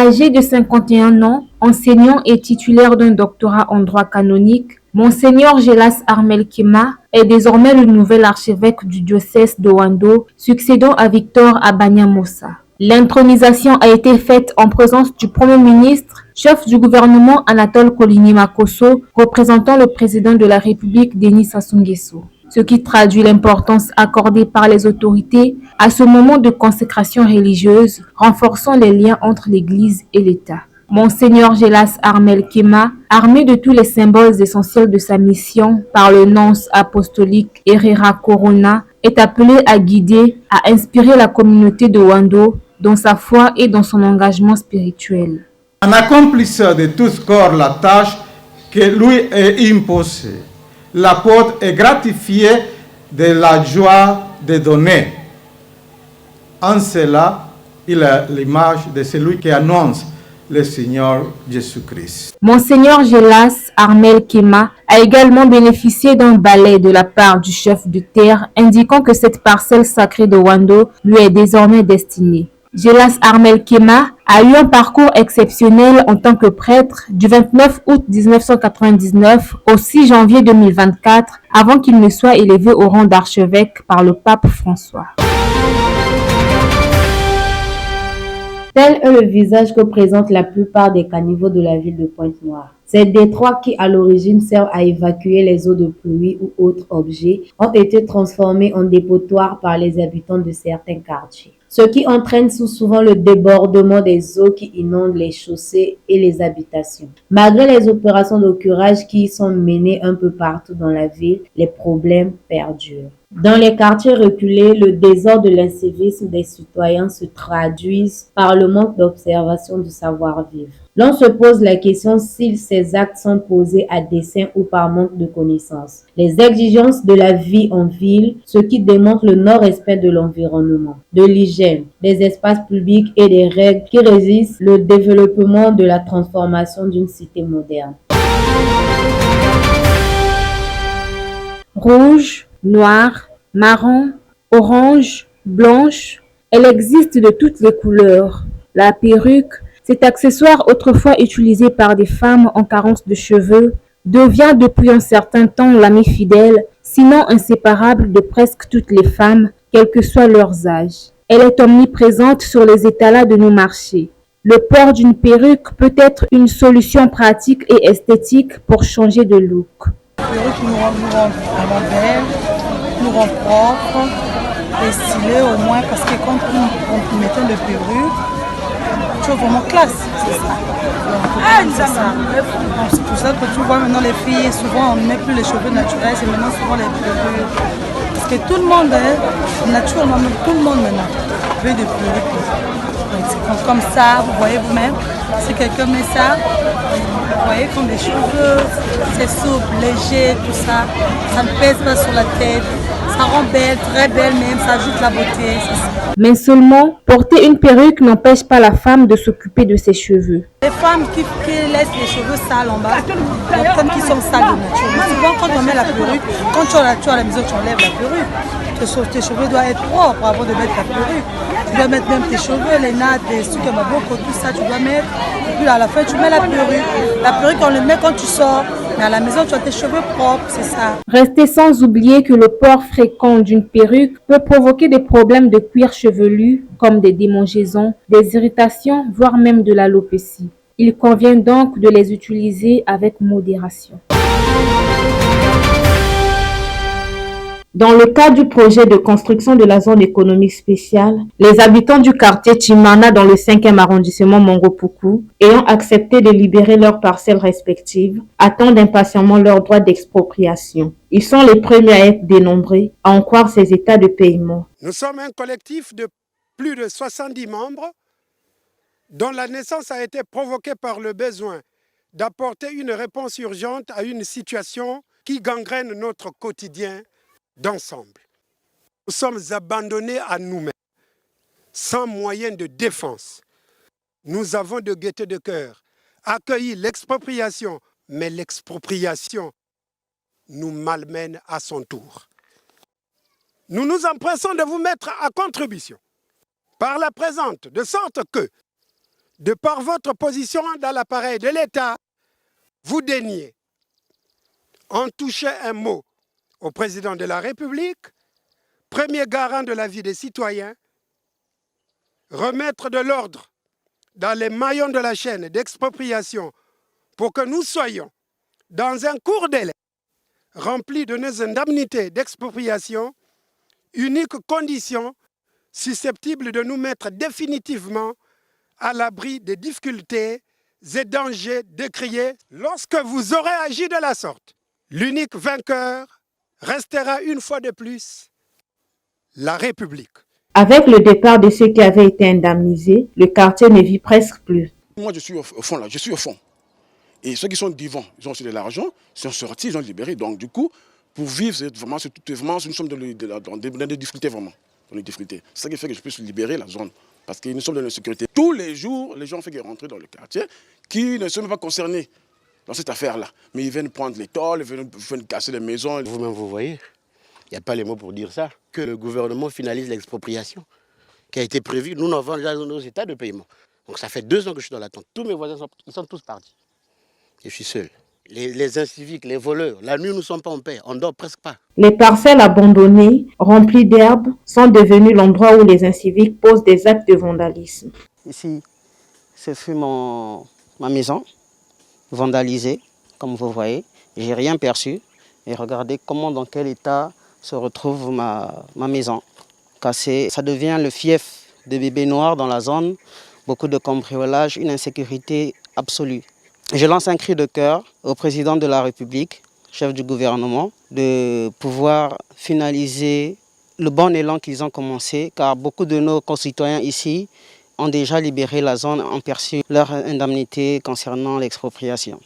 Âgé de 51 ans, enseignant et titulaire d'un doctorat en droit canonique, Monseigneur Gélas Armel Kema est désormais le nouvel archevêque du diocèse de Ouando, succédant à Victor Abagna-Mossa. L'intronisation a été faite en présence du Premier ministre, chef du gouvernement Anatole Kolini-Makosso, représentant le président de la République Denis Sassou Nguesso, ce qui traduit l'importance accordée par les autorités à ce moment de consécration religieuse, renforçant les liens entre l'Église et l'État. Monseigneur Gélas Armel Kema, armé de tous les symboles essentiels de sa mission par le nonce apostolique Herrera Corona, est appelé à guider, à inspirer la communauté de Ouando dans sa foi et dans son engagement spirituel. En accomplissant de tous corps la tâche que lui est imposée, l'apôtre est gratifié de la joie de donner. En cela, il a l'image de celui qui annonce le Seigneur Jésus-Christ. Monseigneur Gélas Armel Kema a également bénéficié d'un balai de la part du chef de terre indiquant que cette parcelle sacrée de Ouando lui est désormais destinée. Gélas Armel Kema a eu un parcours exceptionnel en tant que prêtre du 29 août 1999 au 6 janvier 2024 avant qu'il ne soit élevé au rang d'archevêque par le pape François. Tel est le visage que présentent la plupart des caniveaux de la ville de Pointe-Noire. Ces détroits qui, à l'origine, servent à évacuer les eaux de pluie ou autres objets, ont été transformés en dépotoirs par les habitants de certains quartiers, ce qui entraîne souvent le débordement des eaux qui inondent les chaussées et les habitations. Malgré les opérations de curage qui sont menées un peu partout dans la ville, les problèmes perdurent. Dans les quartiers reculés, le désordre de l'incivisme des citoyens se traduisent par le manque d'observation du savoir-vivre. L'on se pose la question si ces actes sont posés à dessein ou par manque de connaissances. Les exigences de la vie en ville, ce qui démontre le non-respect de l'environnement, de l'hygiène, des espaces publics et des règles qui résistent le développement de la transformation d'une cité moderne. Rouge, noir, marron, orange, blanche, elle existe de toutes les couleurs. La perruque, cet accessoire autrefois utilisé par des femmes en carence de cheveux, devient depuis un certain temps l'ami fidèle, sinon inséparable de presque toutes les femmes, quels que soient leurs âges. Elle est omniprésente sur les étalats de nos marchés. Le port d'une perruque peut être une solution pratique et esthétique pour changer de look. La perruque nous rend vraiment belle, nous rend propre et stylé au moins parce que quand on met une perruque, tu vois vraiment classe, c'est ça. C'est pour ça que tu vois maintenant les filles, souvent on ne met plus les cheveux naturels, c'est maintenant souvent les perruques. Parce que tout le monde, naturellement, tout le monde maintenant veut des perruques. Donc c'est comme ça, vous voyez vous-même, si quelqu'un met ça, vous voyez comme les cheveux, c'est souple, léger, tout ça, ça ne pèse pas sur la tête, ça rend belle, très belle même, ça ajoute la beauté. Mais seulement, porter une perruque n'empêche pas la femme de s'occuper de ses cheveux. Les femmes qui laissent les cheveux sales en bas, donc comme qui sont sales de nature. Mais souvent quand on met la perruque, quand tu es à la maison, tu enlèves la perruque. Tes cheveux doivent être propres avant de mettre ta perruque. Tu dois mettre même tes cheveux, les nattes, les trucs à beaucoup, tout ça, tu dois mettre. Et puis à la fin, tu mets la perruque. La perruque, on le met quand tu sors. Mais à la maison, tu as tes cheveux propres, c'est ça. Restez sans oublier que le port fréquent d'une perruque peut provoquer des problèmes de cuir chevelu, comme des démangeaisons, des irritations, voire même de l'alopécie. Il convient donc de les utiliser avec modération. Dans le cadre du projet de construction de la zone économique spéciale, les habitants du quartier Chimana dans le 5e arrondissement Mongopuku, ayant accepté de libérer leurs parcelles respectives, attendent impatiemment leur droit d'expropriation. Ils sont les premiers à être dénombrés, à en croire ces états de paiement. Nous sommes un collectif de plus de 70 membres dont la naissance a été provoquée par le besoin d'apporter une réponse urgente à une situation qui gangrène notre quotidien d'ensemble. Nous sommes abandonnés à nous-mêmes, sans moyens de défense. Nous avons de gaieté de cœur accueilli l'expropriation, mais l'expropriation nous malmène à son tour. Nous nous empressons de vous mettre à contribution par la présente, de sorte que de par votre position dans l'appareil de l'État, vous daignez en toucher un mot au président de la République, premier garant de la vie des citoyens, remettre de l'ordre dans les maillons de la chaîne d'expropriation pour que nous soyons dans un court délai rempli de nos indemnités d'expropriation, unique condition susceptible de nous mettre définitivement à l'abri des difficultés et dangers décriés. Lorsque vous aurez agi de la sorte, l'unique vainqueur restera une fois de plus la République. Avec le départ de ceux qui avaient été indemnisés, le quartier ne vit presque plus. Moi, je suis au fond, là, je suis au fond. Et ceux qui sont devant, ils ont aussi de l'argent, ils sont sortis, ils ont libéré. Donc, du coup, pour vivre, vraiment, nous sommes dans des difficultés, vraiment. Dans les difficultés. C'est ça qui fait que je puisse libérer la zone. Parce que nous sommes dans la sécurité. Tous les jours, les gens font rentrer dans le quartier qui ne sont même pas concernés dans cette affaire-là. Mais ils viennent prendre les tôles, ils viennent casser les maisons. Vous-même, vous voyez, il n'y a pas les mots pour dire ça. Que le gouvernement finalise l'expropriation qui a été prévue. Nous n'avons déjà nos états de paiement. Donc ça fait 2 ans que je suis dans l'attente. Tous mes voisins sont tous partis. Et je suis seul. Les inciviques, les voleurs, la nuit nous ne sommes pas en paix, on ne dort presque pas. Les parcelles abandonnées, remplies d'herbe, sont devenues l'endroit où les inciviques posent des actes de vandalisme. Ici, ce fut ma maison, vandalisée, comme vous voyez. Je n'ai rien perçu. Et regardez dans quel état se retrouve ma maison. Cassée. Ça devient le fief de bébés noirs dans la zone. Beaucoup de cambriolage, une insécurité absolue. Je lance un cri de cœur au président de la République, chef du gouvernement, de pouvoir finaliser le bon élan qu'ils ont commencé, car beaucoup de nos concitoyens ici ont déjà libéré la zone, ont perçu leur indemnité concernant l'expropriation.